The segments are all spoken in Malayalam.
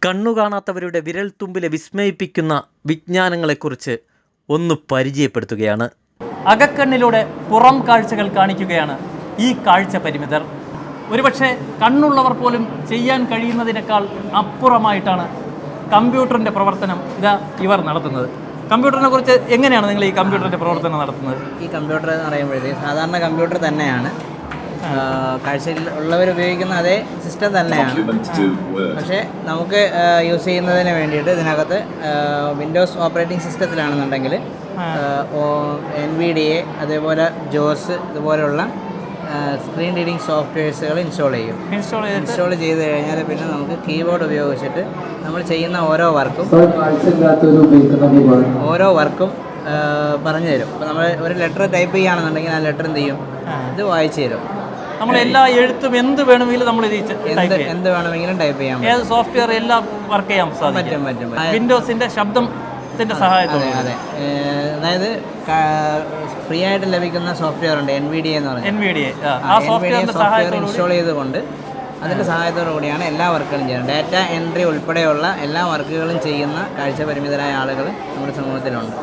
കണ്ണു കാണാത്തവരുടെ വിരൽത്തുമ്പിലെ വിസ്മയിപ്പിക്കുന്ന വിജ്ഞാനങ്ങളെക്കുറിച്ച് ഒന്ന് പരിചയപ്പെടുത്തുകയാണ്. അകക്കണ്ണിലൂടെ പുറം കാഴ്ചകൾ കാണിക്കുകയാണ് ഈ കാഴ്ച പരിമിതർ. ഒരുപക്ഷെ കണ്ണുള്ളവർ പോലും ചെയ്യാൻ കഴിയുന്നതിനേക്കാൾ അപ്പുറമായിട്ടാണ് കമ്പ്യൂട്ടറിൻ്റെ പ്രവർത്തനം ഇവർ നടത്തുന്നത്. കമ്പ്യൂട്ടറിനെ കുറിച്ച് എങ്ങനെയാണ് നിങ്ങൾ ഈ കമ്പ്യൂട്ടറിൻ്റെ പ്രവർത്തനം നടത്തുന്നത്? ഈ കമ്പ്യൂട്ടർ എന്ന് പറയുമ്പോഴത്തേക്ക് സാധാരണ കമ്പ്യൂട്ടർ തന്നെയാണ്, കാഴ്ചയിൽ ഉള്ളവർ ഉപയോഗിക്കുന്ന അതേ സിസ്റ്റം തന്നെയാണ്. പക്ഷേ നമുക്ക് യൂസ് ചെയ്യുന്നതിന് വേണ്ടിയിട്ട് ഇതിനകത്ത് വിൻഡോസ് ഓപ്പറേറ്റിംഗ് സിസ്റ്റത്തിലാണെന്നുണ്ടെങ്കിൽ NVDA അതേപോലെ ജോസ് ഇതുപോലുള്ള സ്ക്രീൻ റീഡിംഗ് സോഫ്റ്റ്വെയർസുകൾ ഇൻസ്റ്റാൾ ചെയ്ത് കഴിഞ്ഞാൽ പിന്നെ നമുക്ക് കീബോർഡ് ഉപയോഗിച്ചിട്ട് നമ്മൾ ചെയ്യുന്ന ഓരോ വർക്കും പറഞ്ഞു തരും. അപ്പോൾ നമ്മൾ ഒരു ലെറ്റർ ടൈപ്പ് ചെയ്യുകയാണെന്നുണ്ടെങ്കിൽ ആ ലെറ്റർ എന്ത് ചെയ്യും, ഇത് വായിച്ചു തരും. നമ്മൾ എല്ലാ എഴുത്തും എന്ത് വേണമെങ്കിലും നമ്മൾ എന്ത് വേണമെങ്കിലും ടൈപ്പ് ചെയ്യാം. ഏത് സോഫ്റ്റ്വെയർ എല്ലാം വർക്ക് ചെയ്യാൻ പറ്റും. വിൻഡോസിന്റെ ശബ്ദത്തിന്റെ സഹായത്തോടെ. അതെ, അതായത് ഫ്രീ ആയിട്ട് ലഭിക്കുന്ന സോഫ്റ്റ്വെയർ ഉണ്ട്, NVDA എന്ന് പറഞ്ഞാൽ സോഫ്റ്റ്വെയർ ഇൻസ്റ്റാൾ ചെയ്തുകൊണ്ട് അതിൻ്റെ സഹായത്തോടു കൂടിയാണ് എല്ലാ വർക്കുകളും ചെയ്യുന്നത്. ഡാറ്റ എൻട്രി ഉൾപ്പെടെയുള്ള എല്ലാ വർക്കുകളും ചെയ്യുന്ന കാഴ്ച പരിമിതരായ ആളുകൾ നമ്മുടെ സമൂഹത്തിലുണ്ട്.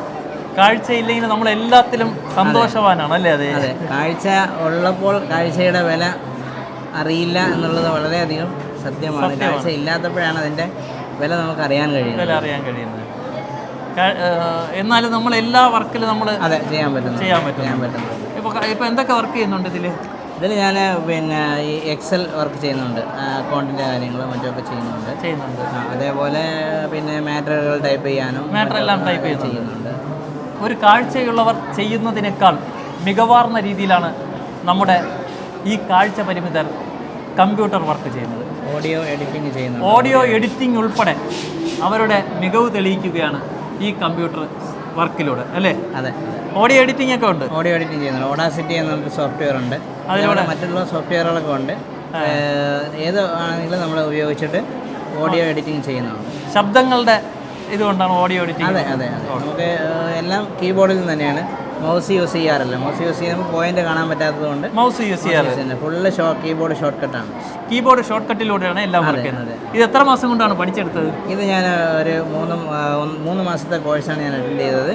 കാഴ്ചയില്ലെങ്കിൽ നമ്മൾ എല്ലാത്തിലും സന്തോഷവാനാണ് അല്ലേ? അതെ, കാഴ്ച ഉള്ളപ്പോൾ കാഴ്ചയുടെ വില അറിയില്ല എന്നുള്ളത് വളരെയധികം സത്യമാണ്. കാഴ്ച ഇല്ലാത്തപ്പോഴാണ് അതിൻ്റെ വില നമുക്ക് അറിയാൻ കഴിയുന്നത്. എന്നാലും നമ്മൾ എല്ലാ വർക്കിലും നമ്മൾ ചെയ്യാൻ പറ്റും. ഇപ്പോൾ എന്തൊക്കെ വർക്ക് ചെയ്യുന്നുണ്ട് ഇതിൽ ഞാൻ പിന്നെ ഈ എക്സൽ വർക്ക് ചെയ്യുന്നുണ്ട്, അക്കൗണ്ടിൻ്റെ കാര്യങ്ങളും മറ്റൊക്കെ ചെയ്യുന്നുണ്ട്. അതേപോലെ പിന്നെ മാറ്ററുകൾ ടൈപ്പ് ചെയ്യാനും ചെയ്യുന്നുണ്ട്. ഒരു കാഴ്ചയുള്ളവർ ചെയ്യുന്നതിനേക്കാൾ മികവാർന്ന രീതിയിലാണ് നമ്മുടെ ഈ കാഴ്ച പരിമിതർ കമ്പ്യൂട്ടർ വർക്ക് ചെയ്യുന്നത്. ഓഡിയോ എഡിറ്റിംഗ് ഉൾപ്പെടെ അവരുടെ മികവ് തെളിയിക്കുകയാണ് ഈ കമ്പ്യൂട്ടർ വർക്കിലൂടെ അല്ലേ? അതെ, ഓഡിയോ എഡിറ്റിംഗ് ഒക്കെ ഉണ്ട്. ഓഡിയോ എഡിറ്റിംഗ് ചെയ്യുന്നുണ്ട്. ഓഡാസിറ്റി എന്നൊരു സോഫ്റ്റ്വെയർ ഉണ്ട്, അതിലൂടെ മറ്റുള്ള സോഫ്റ്റ്വെയറുകളൊക്കെ ഉണ്ട്. ഏത് ആണെങ്കിലും നമ്മൾ ഉപയോഗിച്ചിട്ട് ഓഡിയോ എഡിറ്റിംഗ് ചെയ്യുന്നതാണ്. ശബ്ദങ്ങളുടെ ഇതുകൊണ്ടാണ് ഓഡിയോ എഡിറ്റിംഗ്. അതെ, നമുക്ക് എല്ലാം കീബോർഡിൽ നിന്ന് തന്നെയാണ്. മൗസ് യൂസ് ചെയ്യാറില്ല. മൗസ് യൂസ് ചെയ്യുമ്പോൾ പോയിന്റ് കാണാൻ പറ്റാത്തതുകൊണ്ട് മൗസ് യൂസ് ചെയ്യാറില്ല. ഫുള്ള് കീബോർഡ് ഷോർട്ട് കട്ടാണ്. കീബോർഡ് ഷോർട്ട് കട്ടിലൂടെയാണ് എല്ലാം വർക്ക് ചെയ്യുന്നത്. ഇത് എത്ര മാസം കൊണ്ടാണ് പഠിച്ചെടുത്തത്? ഇത് ഞാൻ ഒരു 3 മാസത്തെ കോഴ്സാണ് ഞാൻ അറ്റൻഡ് ചെയ്തത്.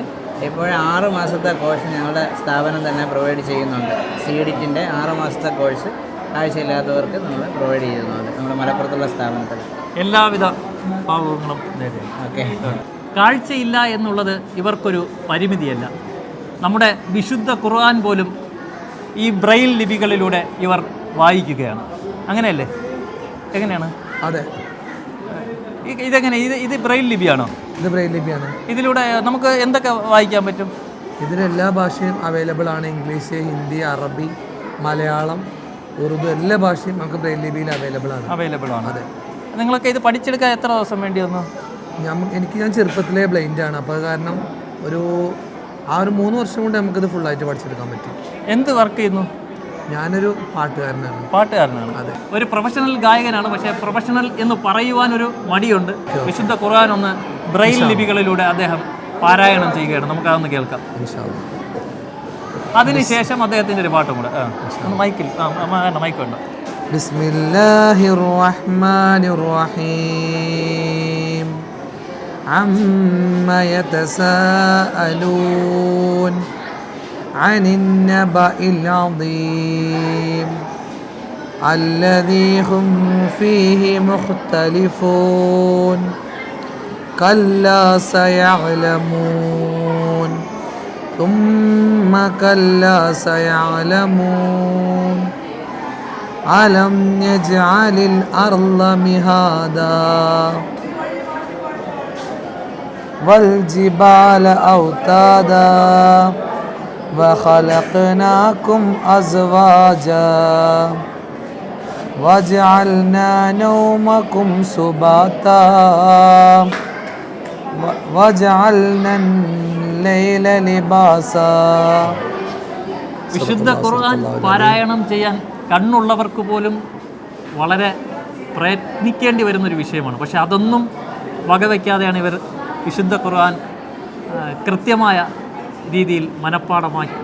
ഇപ്പോഴും 6 മാസത്തെ കോഴ്സ് ഞങ്ങളുടെ സ്ഥാപനം തന്നെ പ്രൊവൈഡ് ചെയ്യുന്നുണ്ട്. CEDITൻ്റെ 6 മാസത്തെ കോഴ്സ് കാഴ്ചയില്ലാത്തവർക്ക് നമ്മൾ പ്രൊവൈഡ് ചെയ്യുന്നുണ്ട് നമ്മുടെ മലപ്പുറത്തുള്ള സ്ഥാപനത്തിൽ. എല്ലാവിധ ഭാവങ്ങളും നേരെ. ഓക്കെ, കാഴ്ചയില്ല എന്നുള്ളത് ഇവർക്കൊരു പരിമിതിയല്ല. നമ്മുടെ വിശുദ്ധ ഖുർആൻ പോലും ഈ ബ്രെയിൽ ലിപികളിലൂടെ ഇവർ വായിക്കുകയാണ്. അങ്ങനെയല്ലേ? എങ്ങനെയാണ്? അതെ, ഇതെങ്ങനെ? ഇത് ബ്രെയിൽ ലിപിയാണോ? ഇത് ബ്രെയിൽ ലിപിയാണ്. ഇതിലൂടെ നമുക്ക് എന്തൊക്കെ വായിക്കാൻ പറ്റും? ഇതിലെല്ലാ ഭാഷയും അവൈലബിൾ ആണ്. ഇംഗ്ലീഷ്, ഹിന്ദി, അറബി, മലയാളം, ഉറുദു എല്ലാ ഭാഷയും നമുക്ക് ബ്രെയിൽ ലിപിയിൽ അവൈലബിൾ ആണ്. അതെ. നിങ്ങളൊക്കെ ഇത് പഠിച്ചെടുക്കാൻ എത്ര ദിവസം വേണ്ടി വന്നു? ഞാൻ ചെറുപ്പത്തിലേ ബ്ലൈൻഡ് ആണ്. അപ്പോൾ കാരണം ഒരു 3 വർഷം കൊണ്ട് നമുക്കിത് ഫുള്ളായിട്ട് പഠിച്ചെടുക്കാൻ പറ്റും. എന്ത് വർക്ക് ചെയ്യുന്നു? ഞാനൊരു പാട്ടുകാരനാണ്. അതെ, ഒരു പ്രൊഫഷണൽ ഗായകനാണ്. പക്ഷേ പ്രൊഫഷണൽ എന്ന് പറയുവാനൊരു മടിയുണ്ട്. വിശുദ്ധ ഖുർആൻ ഒന്ന് ബ്രെയിൽ ലിപികളിലൂടെ അദ്ദേഹം പാരായണം ചെയ്യുകയാണ്. നമുക്കതൊന്ന് കേൾക്കാം. അതിനുശേഷം അദ്ദേഹത്തിൻ്റെ ഒരു പാട്ടും കൂടെ മൈക്കിൽ മൈക്ക് വേണ്ട. ബിസ്മില്ലാഹിർ റഹ്മാനിർ റഹീം അമ്മ യതസാഅലൂൻ അനിൻ നബഇൽ അദീം الذي هم فيه مختلفون كلا سيعلمون ثم كلا سيعلمون ألم يجعل الأرض مهادا والجبال أوتادا وخلقناكم أزواجا وجعلنا نومكم سباتا وجعلنا الليل لباسا. വിശുദ്ധ ഖുർആൻ പാരായണം ചെയ്യാൻ കണ്ണുള്ളവർക്ക് പോലും വളരെ പ്രയത്നിക്കേണ്ടി വരുന്നൊരു വിഷയമാണ്. പക്ഷെ അതൊന്നും വകവയ്ക്കാതെയാണ് ഇവർ വിശുദ്ധ ഖുർആൻ കൃത്യമായ രീതിയിൽ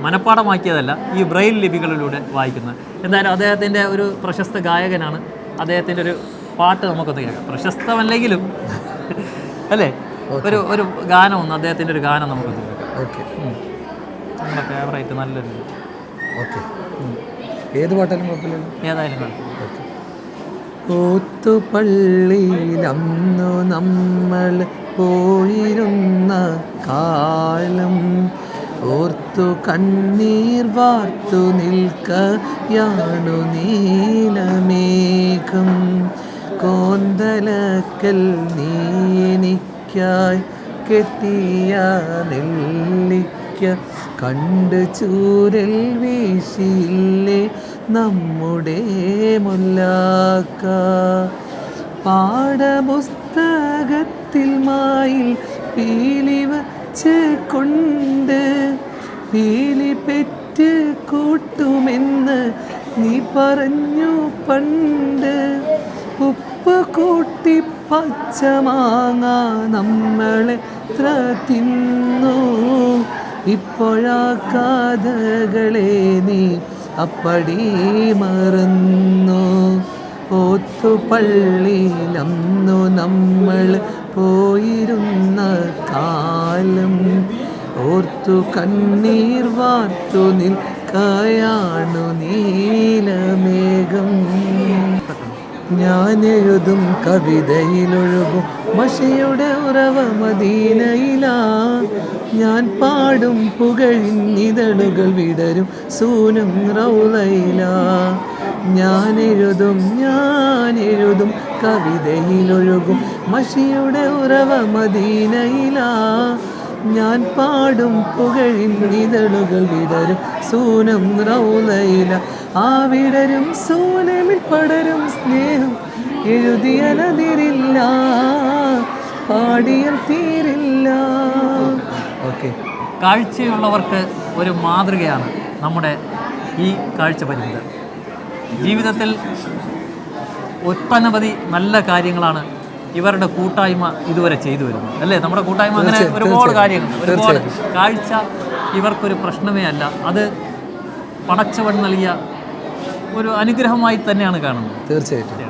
മനഃപ്പാടമാക്കിയതല്ല, ഈ ബ്രെയിൽ ലിപികളിലൂടെ വായിക്കുന്നത്. എന്തായാലും അദ്ദേഹത്തിൻ്റെ ഒരു പ്രശസ്ത ഗായകനാണ്. അദ്ദേഹത്തിൻ്റെ ഒരു പാട്ട് നമുക്കൊന്ന് കേൾക്കാം. പ്രശസ്തമല്ലെങ്കിലും അല്ലേ? ഒരു ഗാനം ഒന്ന്, അദ്ദേഹത്തിൻ്റെ ഒരു ഗാനം നമുക്ക് കേൾക്കാം. ഓക്കെ, നമ്മുടെ ഫേവറേറ്റ് നല്ലൊരു. ഓക്കെ, ഏത് പാട്ടാലും കുഴപ്പമില്ലല്ലോ, ഏതായാലും കാണാം. ഓത്തുപള്ളിയിലന്നു നമ്മൾ പോയിരുന്ന കാലം ഓർത്തു കണ്ണീർ വാർത്തു നിൽക്കയാണു നീലമേഘം. കോന്തലക്കൽ നീ എനിക്കായി കെട്ടിയ നെല്ലിക്ക കണ്ട് ചൂരൽ വീശിയില്ലേ നമ്മുടെ മുല്ലാക്ക. പാഠപുസ്തകത്തിൽ മായിൽ പീലി വച്ച് കൊണ്ട് പീലി പെറ്റ് കൂട്ടുമെന്ന് നീ പറഞ്ഞു പണ്ട്. ഉപ്പ് കൂട്ടി പച്ചമാങ്ങ നമ്മളെത്ര തിന്നു. ഇപ്പോഴാ കഥകളെ നീ അപ്പടി മറന്നു. ഓത്തുപള്ളിയിലന്നു നമ്മൾ പോയിരുന്ന കാലം ഓർത്തു കണ്ണീർ വാർത്തു നിൽക്കയാണു നീലമേഘം. ഞാൻ എഴുതും കവിതയിലൊഴുകും മഷിയുടെ ഉറവ മദീനയിലാ. ഞാൻ പാടും പുകഴിന്നിതളുകൾ വിടരും സൂനം റൗളയിലാ. ഞാൻ എഴുതും കവിതയിലൊഴുകും മഷിയുടെ ഉറവ മദീനയിലാ. ഞാൻ പാടും പുകഴിന്നിതളുകൾ വിടരും സൂനം റൗളയില. ആ വിടരും സൂനമിൽ പടരും സ്നേഹം എഴുതിയലതിരില്ല, പാടിയൽ തീരില്ല. ഓക്കെ, കാഴ്ചയുള്ളവർക്ക് ഒരു മാതൃകയാണ് നമ്മുടെ ഈ കാഴ്ച പരിമിതർ. ജീവിതത്തിൽ ഒട്ടനവധി നല്ല കാര്യങ്ങളാണ് ഇവരുടെ കൂട്ടായ്മ ഇതുവരെ ചെയ്തു വരുന്നത്, അല്ലേ? നമ്മുടെ കൂട്ടായ്മ അങ്ങനെ ഒരുപാട് കാര്യങ്ങൾ, ഒരുപാട് കാഴ്ച ഇവർക്കൊരു പ്രശ്നമേ അല്ല. അത് പടച്ചവൻ നൽകിയ ഒരു അനുഗ്രഹമായി തന്നെയാണ് കാണുന്നത്. തീർച്ചയായിട്ടും.